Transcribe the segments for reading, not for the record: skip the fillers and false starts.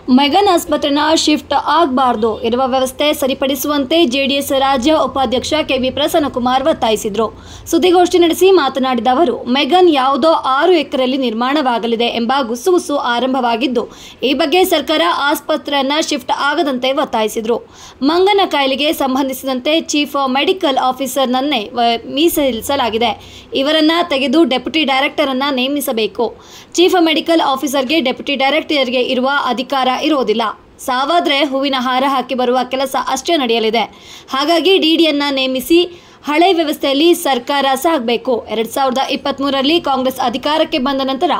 McGann ಆಸ್ಪತ್ರೆನ shift ಆಗಬಾರ್ದು ಇರುವ ವ್ಯವಸ್ಥೆ ಸರಿಪಡಿಸುವಂತೆ ಜೆಡಿಎಸ್ ರಾಜ್ಯ ಉಪಾಧ್ಯಕ್ಷ ಕೆವಿ ಪ್ರಸನ್ನಕುಮಾರ್ ಒತ್ತಾಯಿಸಿದರು. ಸುದ್ದಿಗೋಷ್ಠಿ ನಡೆಸಿ ಮಾತನಾಡಿದ ಅವರು, ಮೆಗನ್ ಯಾವುದೋ 6 ಎಕರೆಯಲ್ಲಿ ನಿರ್ಮಾಣವಾಗಲಿದೆ ಎಂಬ ಗುಸುಗುಸು ಆರಂಭವಾಗಿದ್ದು, ಈ ಬಗ್ಗೆ ಸರ್ಕಾರ ಆಸ್ಪತ್ರೆಯನ್ನು ಶಿಫ್ಟ್ ಆಗದಂತೆ ಒತ್ತಾಯಿಸಿದರು. ಮಂಗನ ಕಾಯಿಲೆಗೆ ಸಂಬಂಧಿಸಿದಂತೆ ಚೀಫ್ ಮೆಡಿಕಲ್ ಆಫೀಸರ್ನನ್ನೇ ಮೀಸಲಿಸಲಾಗಿದೆ. ಇವರನ್ನ ತೆಗೆದು ಡೆಪ್ಯೂಟಿ ಡೈರೆಕ್ಟರ್ ಅನ್ನು ನೇಮಿಸಬೇಕು. ಚೀಫ್ ಮೆಡಿಕಲ್ ಆಫೀಸರ್ಗೆ ಡೆಪ್ಯೂಟಿ ಡೈರೆಕ್ಟರ್ಗೆ ಇರುವ ಅಧಿಕಾರ ಇರೋದಿಲ್ಲ. ಸಾವಾದ್ರೆ ಹೂವಿನ ಹಾರ ಹಾಕಿ ಬರುವ ಕೆಲಸ ಅಷ್ಟೇ ನಡೆಯಲಿದೆ. ಹಾಗಾಗಿ ಡಿಡಿಯನ್ನ ನೇಮಿಸಿ ಹಳೆ ವ್ಯವಸ್ಥೆಯಲ್ಲಿ ಸರ್ಕಾರ ಸಾಗಬೇಕು. 2023ರಲ್ಲಿ ಕಾಂಗ್ರೆಸ್ ಅಧಿಕಾರಕ್ಕೆ ಬಂದ ನಂತರ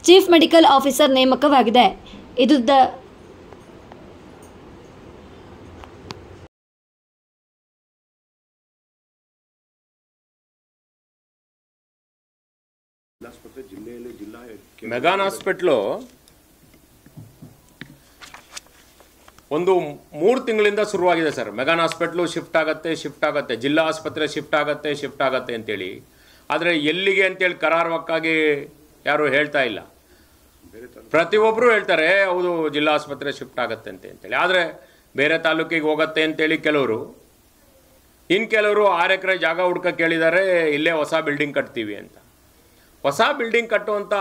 ಚೀಫ್ ಮೆಡಿಕಲ್ ಆಫೀಸರ್ ನೇಮಕವಾಗಿದೆ. ಇದು ಮೆಗಾನ್ ಹಾಸ್ಪಿಟ್ಲು ಒಂದು 3 ತಿಂಗಳಿಂದ ಶುರುವಾಗಿದೆ ಸರ್. ಮೆಗಾನ್ ಹಾಸ್ಪಿಟ್ಲು ಶಿಫ್ಟ್ ಆಗುತ್ತೆ, ಜಿಲ್ಲಾ ಆಸ್ಪತ್ರೆ ಶಿಫ್ಟ್ ಆಗುತ್ತೆ ಅಂತೇಳಿ. ಆದರೆ ಎಲ್ಲಿಗೆ ಅಂತೇಳಿ ಕರಾರುವಕ್ಕಾಗಿ ಯಾರು ಹೇಳ್ತಾ ಇಲ್ಲ. ಪ್ರತಿಯೊಬ್ಬರು ಹೇಳ್ತಾರೆ ಹೌದು ಜಿಲ್ಲಾ ಆಸ್ಪತ್ರೆ ಶಿಫ್ಟ್ ಆಗುತ್ತೆ ಅಂತೇಳಿ. ಆದರೆ ಬೇರೆ ತಾಲೂಕಿಗೆ ಹೋಗುತ್ತೆ ಅಂತೇಳಿ ಕೆಲವರು, ಇನ್ನು ಕೆಲವರು 6 ಎಕರೆ ಜಾಗ ಹುಡ್ಕ ಕೇಳಿದ್ದಾರೆ, ಇಲ್ಲೇ ಹೊಸ ಬಿಲ್ಡಿಂಗ್ ಕಟ್ತೀವಿ ಅಂತ. ಹೊಸ ಬಿಲ್ಡಿಂಗ್ ಕಟ್ಟುವಂಥ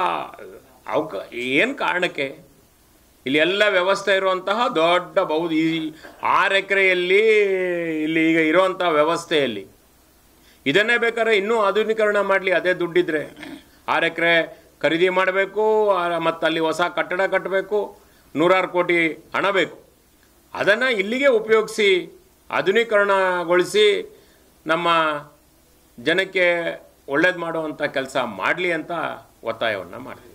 ಏನು ಕಾರಣಕ್ಕೆ? ಇಲ್ಲಿ ಎಲ್ಲ ವ್ಯವಸ್ಥೆ ಇರುವಂತಹ ದೊಡ್ಡ ಈ 6 ಎಕರೆಯಲ್ಲಿ ಇಲ್ಲಿ ಈಗ ಇರುವಂಥ ವ್ಯವಸ್ಥೆಯಲ್ಲಿ ಇದನ್ನೇ ಬೇಕಾದ್ರೆ ಇನ್ನೂ ಆಧುನೀಕರಣ ಮಾಡಲಿ. ಅದೇ ದುಡ್ಡಿದ್ರೆ 6 ಎಕರೆ ಖರೀದಿ ಮಾಡಬೇಕು, ಮತ್ತು ಅಲ್ಲಿ ಹೊಸ ಕಟ್ಟಡ ಕಟ್ಟಬೇಕು, 100 ಕೋಟಿ ಹಣ ಬೇಕು. ಅದನ್ನು ಇಲ್ಲಿಗೆ ಉಪಯೋಗಿಸಿ ಆಧುನೀಕರಣಗೊಳಿಸಿ ನಮ್ಮ ಜನಕ್ಕೆ ಒಳ್ಳೇದು ಮಾಡುವಂಥ ಕೆಲಸ ಮಾಡಲಿ ಅಂತ ಒತ್ತಾಯವನ್ನು ಮಾಡ್ತೀವಿ.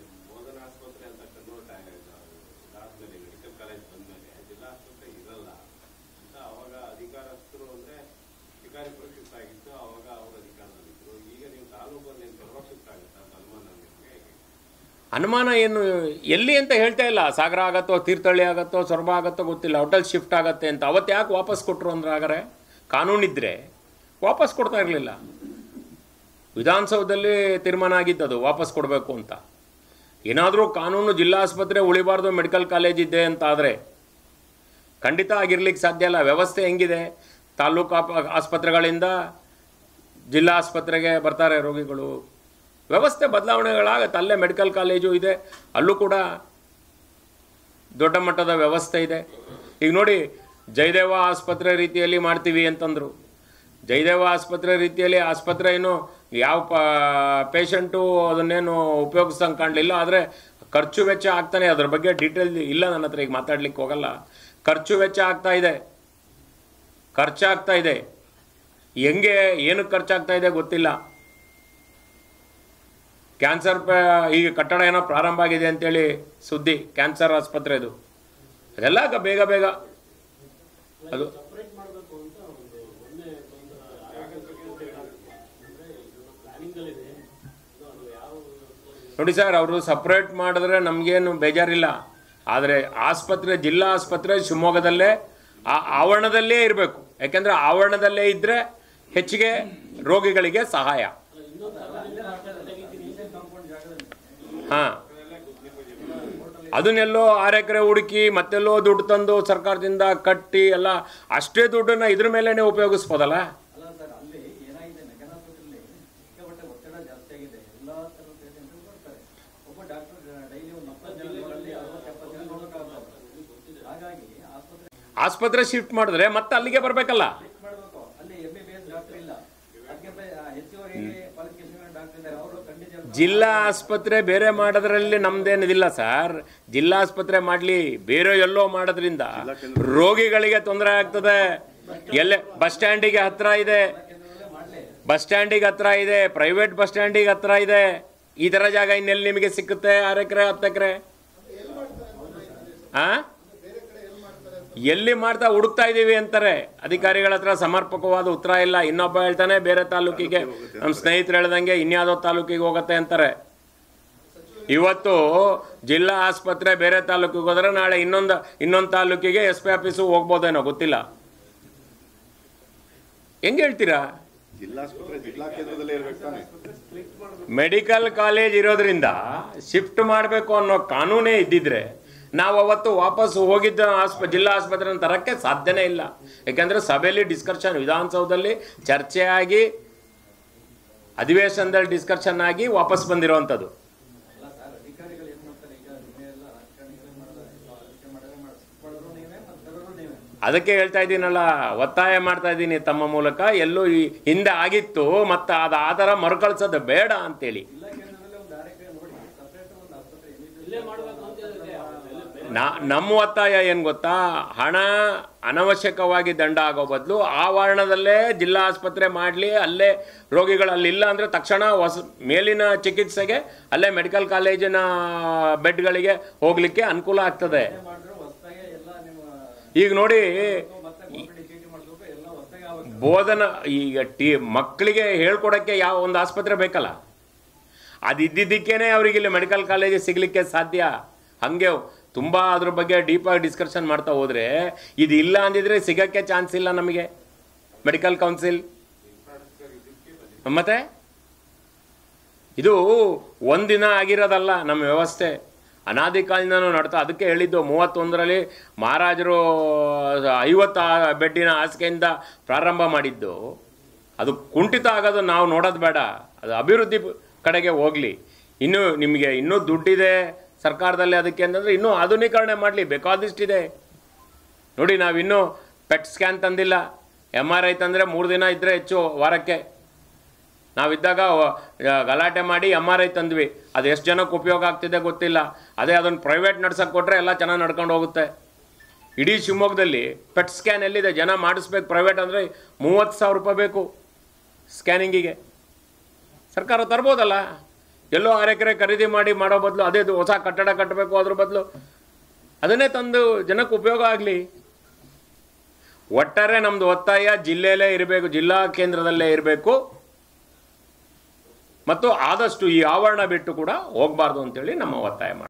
ಅನುಮಾನ ಏನು ಎಲ್ಲಿ ಅಂತ ಹೇಳ್ತಾ ಇಲ್ಲ. ಸಾಗರ ಆಗತ್ತೋ, ತೀರ್ಥಹಳ್ಳಿ ಆಗತ್ತೋ, ಸೊರಬ ಆಗತ್ತೋ ಗೊತ್ತಿಲ್ಲ. ಹೋಟೆಲ್ ಶಿಫ್ಟ್ ಆಗತ್ತೆ ಅಂತ ಅವತ್ತು ಯಾಕೆ ವಾಪಸ್ ಕೊಟ್ಟರು ಅಂದ್ರೆ, ಹಾಗಾದ್ರೆ ಕಾನೂನಿದ್ರೆ ವಾಪಸ್ ಕೊಡ್ತಾ ಇರಲಿಲ್ಲ. ವಿಧಾನಸೌಧದಲ್ಲಿ ತೀರ್ಮಾನ ಆಗಿದ್ದದು ವಾಪಸ್ ಕೊಡಬೇಕು ಅಂತ. ಏನಾದರೂ ಕಾನೂನು ಜಿಲ್ಲಾ ಆಸ್ಪತ್ರೆ ಉಳಿಬಾರ್ದು, ಮೆಡಿಕಲ್ ಕಾಲೇಜ್ ಇದೆ ಅಂತ ಆದರೆ ಖಂಡಿತ ಆಗಿರ್ಲಿಕ್ಕೆ ಸಾಧ್ಯ ಇಲ್ಲ. ವ್ಯವಸ್ಥೆ ಹೆಂಗಿದೆ, ತಾಲೂಕು ಆಸ್ಪತ್ರೆಗಳಿಂದ ಜಿಲ್ಲಾ ಆಸ್ಪತ್ರೆಗೆ ಬರ್ತಾರೆ ರೋಗಿಗಳು. ವ್ಯವಸ್ಥೆ ಬದಲಾವಣೆಗಳಾಗತ್ತೆ. ಅಲ್ಲೇ ಮೆಡಿಕಲ್ ಕಾಲೇಜು ಇದೆ, ಅಲ್ಲೂ ಕೂಡ ದೊಡ್ಡ ಮಟ್ಟದ ವ್ಯವಸ್ಥೆ ಇದೆ. ಈಗ ನೋಡಿ, ಜಯದೇವ ಆಸ್ಪತ್ರೆ ರೀತಿಯಲ್ಲಿ ಮಾಡ್ತೀವಿ ಅಂತಂದರು. ಜಯದೇವ ಆಸ್ಪತ್ರೆ ರೀತಿಯಲ್ಲಿ ಆಸ್ಪತ್ರೆ ಏನು ಯಾವ ಪೇಷಂಟು ಅದನ್ನೇನು ಉಪಯೋಗಿಸ್ದಂಗೆ ಕಾಣಲಿಲ್ಲ. ಆದರೆ ಖರ್ಚು ವೆಚ್ಚ ಆಗ್ತಾನೆ. ಅದ್ರ ಬಗ್ಗೆ ಡೀಟೇಲ್ ಇಲ್ಲ ನನ್ನ ಹತ್ರ, ಈಗ ಮಾತಾಡ್ಲಿಕ್ಕೆ ಹೋಗಲ್ಲ. ಖರ್ಚು ವೆಚ್ಚ ಖರ್ಚಾಗ್ತಾ ಇದೆ. ಹೆಂಗೆ ಏನಕ್ಕೆ ಖರ್ಚಾಗ್ತಾ ಇದೆ ಗೊತ್ತಿಲ್ಲ. ಕ್ಯಾನ್ಸರ್ ಈಗ ಕಟ್ಟಡ ಏನೋ ಪ್ರಾರಂಭ ಆಗಿದೆ ಅಂತೇಳಿ ಸುದ್ದಿ, ಕ್ಯಾನ್ಸರ್ ಆಸ್ಪತ್ರೆದು. ಅದೆಲ್ಲ ಬೇಗ ಅದು ನೋಡಿ ಸರ್, ಅವರು ಸಪ್ರೇಟ್ ಮಾಡಿದ್ರೆ ನಮಗೇನು ಬೇಜಾರಿಲ್ಲ. ಆದರೆ ಆಸ್ಪತ್ರೆ, ಜಿಲ್ಲಾ ಆಸ್ಪತ್ರೆ ಶಿವಮೊಗ್ಗದಲ್ಲೇ ಆ ಆವರಣದಲ್ಲೇ ಇರಬೇಕು. ಯಾಕೆಂದರೆ ಆವರಣದಲ್ಲೇ ಇದ್ದರೆ ಹೆಚ್ಚಿಗೆ ರೋಗಿಗಳಿಗೆ ಸಹಾಯ. ಹಾಂ, ಅದನ್ನೆಲ್ಲೋ 6 ಎಕರೆ ಹುಡುಕಿ ಮತ್ತೆಲ್ಲೋ ದುಡ್ಡು ತಂದು ಸರ್ಕಾರದಿಂದ ಕಟ್ಟಿ ಎಲ್ಲ ಅಷ್ಟೇ ದುಡ್ಡನ್ನು ಇದ್ರ ಮೇಲೇ ಉಪಯೋಗಿಸ್ಬೋದಲ್ಲ. ಆಸ್ಪತ್ರೆ ಶಿಫ್ಟ್ ಮಾಡಿದ್ರೆ ಮತ್ತೆ ಅಲ್ಲಿಗೆ ಬರಬೇಕಲ್ಲ. ಜಿಲ್ಲಾ ಆಸ್ಪತ್ರೆ ಬೇರೆ ಮಾಡೋದ್ರಲ್ಲಿ ನಮ್ದೇನಿದಿಲ್ಲ ಸರ್. ಜಿಲ್ಲಾ ಆಸ್ಪತ್ರೆ ಮಾಡಲಿ, ಬೇರೆ ಎಲ್ಲೋ ಮಾಡೋದ್ರಿಂದ ರೋಗಿಗಳಿಗೆ ತೊಂದರೆ ಆಗ್ತದೆ. ಎಲ್ಲೇ ಬಸ್ ಸ್ಟ್ಯಾಂಡಿಗೆ ಹತ್ರ ಇದೆ, ಪ್ರೈವೇಟ್ ಬಸ್ ಸ್ಟ್ಯಾಂಡಿಗೆ ಹತ್ರ ಇದೆ. ಈ ಥರ ಜಾಗ ಇನ್ನೆಲ್ಲಿ ನಿಮಗೆ ಸಿಕ್ಕುತ್ತೆ? 6 ಎಕರೆ 10 ಎಕರೆ ಎಲ್ಲಿ ಮಾಡ್ತಾ ಹುಡುಕ್ತಾ ಇದ್ದೀವಿ ಅಂತಾರೆ. ಅಧಿಕಾರಿಗಳ ಹತ್ರ ಸಮರ್ಪಕವಾದ ಉತ್ತರ ಇಲ್ಲ. ಇನ್ನೊಬ್ಬ ಹೇಳ್ತಾನೆ ಬೇರೆ ತಾಲೂಕಿಗೆ, ನಮ್ಮ ಸ್ನೇಹಿತರು ಹೇಳ್ದಂಗೆ ಇನ್ಯಾವುದೋ ತಾಲೂಕಿಗೆ ಹೋಗುತ್ತೆ ಅಂತಾರೆ. ಇವತ್ತು ಜಿಲ್ಲಾ ಆಸ್ಪತ್ರೆ ಬೇರೆ ತಾಲೂಕಿಗೆ ಹೋದರೆ ನಾಳೆ ಇನ್ನೊಂದು ತಾಲೂಕಿಗೆ SP ಆಫೀಸು ಹೋಗ್ಬೋದೇನೋ ಗೊತ್ತಿಲ್ಲ. ಹೆಂಗೆ ಹೇಳ್ತೀರಾ? ಮೆಡಿಕಲ್ ಕಾಲೇಜ್ ಇರೋದ್ರಿಂದ ಶಿಫ್ಟ್ ಮಾಡಬೇಕು ಅನ್ನೋ ಕಾನೂನೇ ಇದ್ದಿದ್ರೆ ನಾವು ಅವತ್ತು ವಾಪಸ್ ಹೋಗಿದ್ದ ಜಿಲ್ಲಾ ಆಸ್ಪತ್ರೆಯನ್ನು ತರಕ್ಕೆ ಸಾಧ್ಯನೇ ಇಲ್ಲ. ಯಾಕೆಂದರೆ ಸಭೆಯಲ್ಲಿ ಡಿಸ್ಕಷನ್, ವಿಧಾನಸೌಧದಲ್ಲಿ ಚರ್ಚೆ ಆಗಿ ಅಧಿವೇಶನದಲ್ಲಿ ಡಿಸ್ಕಷನ್ ಆಗಿ ವಾಪಸ್ ಬಂದಿರುವಂಥದ್ದು. ಅದಕ್ಕೆ ಹೇಳ್ತಾ ಇದ್ದೀನಲ್ಲ, ಒತ್ತಾಯ ಮಾಡ್ತಾ ಇದ್ದೀನಿ ತಮ್ಮ ಮೂಲಕ. ಎಲ್ಲೂ ಈ ಹಿಂದೆ ಆಗಿತ್ತು, ಮತ್ತು ಅದು ಆ ಥರ ಮರುಕಳಿಸೋದು ಬೇಡ ಅಂತೇಳಿ. ನಮ್ಮ ಒತ್ತಾಯ ಏನು ಗೊತ್ತಾ, ಹಣ ಅನವಶ್ಯಕವಾಗಿ ದಂಡ ಆಗೋ ಬದಲು ಆವರಣದಲ್ಲೇ ಜಿಲ್ಲಾ ಆಸ್ಪತ್ರೆ ಮಾಡಲಿ, ಅಲ್ಲೇ ರೋಗಿಗಳು ಅಲ್ಲಿಲ್ಲ ಅಂದರೆ ತಕ್ಷಣ ಮೇಲಿನ ಚಿಕಿತ್ಸೆಗೆ ಅಲ್ಲೇ ಮೆಡಿಕಲ್ ಕಾಲೇಜಿನ ಬೆಡ್ಗಳಿಗೆ ಹೋಗಲಿಕ್ಕೆ ಅನುಕೂಲ ಆಗ್ತದೆ. ಈಗ ನೋಡಿ, ಬೋಧನಾ ಈಗ ಮಕ್ಕಳಿಗೆ ಹೇಳ್ಕೊಡೋಕ್ಕೆ ಯಾವ ಒಂದು ಆಸ್ಪತ್ರೆ ಬೇಕಲ್ಲ, ಅದು ಇದ್ದಿದ್ದಕ್ಕೇನೆ ಅವ್ರಿಗೆ ಇಲ್ಲಿ ಮೆಡಿಕಲ್ ಕಾಲೇಜ್ ಸಿಗಲಿಕ್ಕೆ ಸಾಧ್ಯ. ಹಾಗೆ ತುಂಬ ಅದ್ರ ಬಗ್ಗೆ ಡೀಪಾಗಿ ಡಿಸ್ಕಷನ್ ಮಾಡ್ತಾ ಹೋದರೆ ಇದು ಇಲ್ಲ ಅಂದಿದ್ರೆ ಸಿಗೋಕ್ಕೆ ಚಾನ್ಸ್ ಇಲ್ಲ ನಮಗೆ ಮೆಡಿಕಲ್ ಕೌನ್ಸಿಲ್. ಮತ್ತೆ ಇದು ಒಂದಿನ ಆಗಿರೋದಲ್ಲ, ನಮ್ಮ ವ್ಯವಸ್ಥೆ ಅನಾದಿ ಕಾಲದಿಂದನೂ ನಡ್ತಾ. ಅದಕ್ಕೆ ಹೇಳಿದ್ದು 31ರಲ್ಲಿ ಮಹಾರಾಜರು 50 ಬೆಡ್ಡಿನ ಹಾಸಿಗೆಯಿಂದ ಪ್ರಾರಂಭ ಮಾಡಿದ್ದು. ಅದು ಕುಂಠಿತ ಆಗೋದು ನಾವು ನೋಡೋದು ಬೇಡ, ಅದು ಅಭಿವೃದ್ಧಿ ಕಡೆಗೆ ಹೋಗಲಿ. ಇನ್ನೂ ನಿಮಗೆ ಇನ್ನೂ ದುಡ್ಡಿದೆ ಸರ್ಕಾರದಲ್ಲಿ ಅದಕ್ಕೆ ಅಂತಂದರೆ ಇನ್ನೂ ಆಧುನೀಕರಣ ಮಾಡಲಿ, ಬೇಕಾದಷ್ಟಿದೆ. ನೋಡಿ, ನಾವಿನ್ನೂ ಪೆಟ್ ಸ್ಕ್ಯಾನ್ ತಂದಿಲ್ಲ. MRI ತಂದರೆ 3 ದಿನ ಇದ್ದರೆ ಹೆಚ್ಚು ವಾರಕ್ಕೆ. ನಾವಿದ್ದಾಗ ಗಲಾಟೆ ಮಾಡಿ MRI ತಂದ್ವಿ. ಅದು ಎಷ್ಟು ಜನಕ್ಕೆ ಉಪಯೋಗ ಆಗ್ತಿದೆ ಗೊತ್ತಿಲ್ಲ. ಅದೇ ಅದನ್ನು ಪ್ರೈವೇಟ್ ನಡ್ಸೋಕ್ಕೆ ಕೊಟ್ಟರೆ ಎಲ್ಲ ಚೆನ್ನಾಗಿ ನಡ್ಕೊಂಡು ಹೋಗುತ್ತೆ. ಇಡೀ ಶಿವಮೊಗ್ಗದಲ್ಲಿ ಪೆಟ್ ಸ್ಕ್ಯಾನ್ ಎಲ್ಲಿದೆ? ಜನ ಮಾಡಿಸ್ಬೇಕು. ಪ್ರೈವೇಟ್ ಅಂದರೆ 30,000 ರೂಪಾಯಿ ಬೇಕು ಸ್ಕ್ಯಾನಿಂಗಿಗೆ. ಸರ್ಕಾರ ತರ್ಬೋದಲ್ಲ, ಎಲ್ಲೋ 6 ಎಕರೆ ಖರೀದಿ ಮಾಡಿ ಮಾಡೋ ಬದಲು, ಅದೇ ಹೊಸ ಕಟ್ಟಡ ಕಟ್ಟಬೇಕು, ಅದ್ರ ಬದಲು ಅದನ್ನೇ ತಂದು ಜನಕ್ಕೆ ಉಪಯೋಗ ಆಗಲಿ. ಒಟ್ಟಾರೆ ನಮ್ಮದು ಒತ್ತಾಯ ಜಿಲ್ಲೆಯಲ್ಲೇ ಇರಬೇಕು, ಜಿಲ್ಲಾ ಕೇಂದ್ರದಲ್ಲೇ ಇರಬೇಕು, ಮತ್ತು ಆದಷ್ಟು ಈ ಆವರಣ ಬಿಟ್ಟು ಕೂಡ ಹೋಗಬಾರ್ದು ಅಂತೇಳಿ ನಮ್ಮ ಒತ್ತಾಯ ಮಾಡಿ.